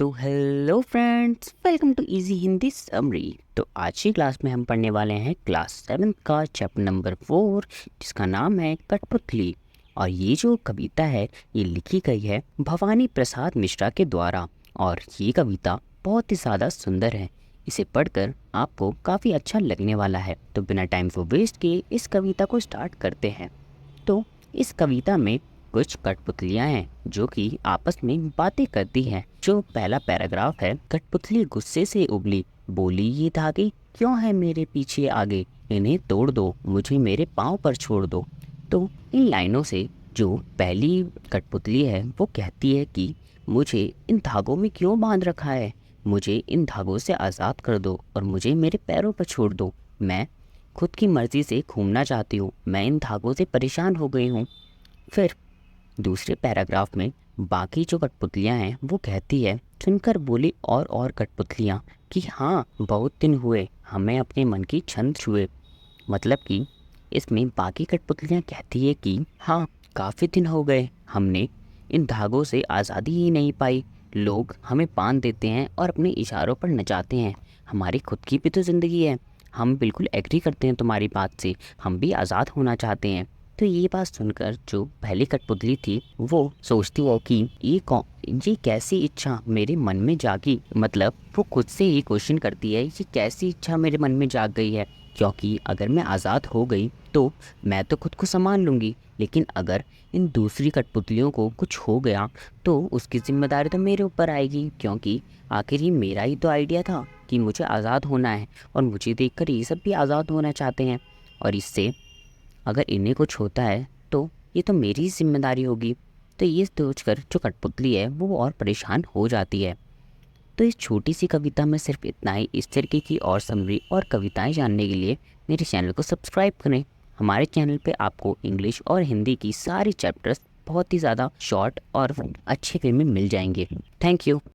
तो hello friends, welcome to easy Hindi summary. तो आज की क्लास में हम पढ़ने वाले हैं क्लास 7 का चैप्टर नंबर 4, जिसका नाम है कठपुतली। और ये जो कविता है ये लिखी गई है भवानी प्रसाद मिश्रा के द्वारा। और ये कविता बहुत ही ज़्यादा सुंदर है। इसे पढ़कर आपको काफ़ी अच्छा लगने वाला है। तो बिना टाइम को वेस्ट किए इस कविता को स्टार्ट करते हैं। तो इस कविता में कुछ कठपुतलियां हैं जो कि आपस में बातें करती हैं। जो पहला पैराग्राफ है, कठपुतली गुस्से से उबली, बोली ये धागे क्यों है मेरे पीछे आगे, इन्हें तोड़ दो, मुझे मेरे पाँव पर छोड़ दो। तो इन लाइनों से जो पहली कठपुतली है वो कहती है कि मुझे इन धागों में क्यों बांध रखा है, मुझे इन धागों से आज़ाद कर दो और मुझे मेरे पैरों पर छोड़ दो। मैं खुद की मर्ज़ी से घूमना चाहती हूँ, मैं इन धागों से परेशान हो गई हूँ। फिर दूसरे पैराग्राफ में बाकी जो कठपुतलियाँ हैं वो कहती है, सुनकर बोली और कठपुतलियाँ कि हाँ बहुत दिन हुए हमें अपने मन की छंद छुए। मतलब कि इसमें बाकी कठपुतलियाँ कहती है कि हाँ काफ़ी दिन हो गए, हमने इन धागों से आज़ादी ही नहीं पाई। लोग हमें बांध देते हैं और अपने इशारों पर नचाते हैं। हमारी खुद की भी तो ज़िंदगी है। हम बिल्कुल एग्री करते हैं तुम्हारी बात से, हम भी आज़ाद होना चाहते हैं। तो ये बात सुनकर जो पहली कठपुतली थी वो सोचती हो कि ये कैसी इच्छा मेरे मन में जागी। मतलब वो खुद से ही क्वेश्चन करती है, ये कैसी इच्छा मेरे मन में जाग गई है। क्योंकि अगर मैं आज़ाद हो गई तो मैं तो खुद को संभाल लूँगी, लेकिन अगर इन दूसरी कठपुतलियों को कुछ हो गया तो उसकी ज़िम्मेदारी तो मेरे ऊपर आएगी। क्योंकि आखिर ये मेरा ही तो आइडिया था कि मुझे आज़ाद होना है और मुझे देखकर ये सब भी आज़ाद होना चाहते हैं। और इससे अगर इन्हें कुछ होता है तो ये तो मेरी ही जिम्मेदारी होगी। तो ये सोचकर जो कठपुतली है वो और परेशान हो जाती है। तो इस छोटी सी कविता में सिर्फ इतना ही। इस तरीके की और समरी और कविताएं जानने के लिए मेरे चैनल को सब्सक्राइब करें। हमारे चैनल पे आपको इंग्लिश और हिंदी की सारी चैप्टर्स बहुत ही ज़्यादा शॉर्ट और अच्छे वे में मिल जाएंगे। Thank you.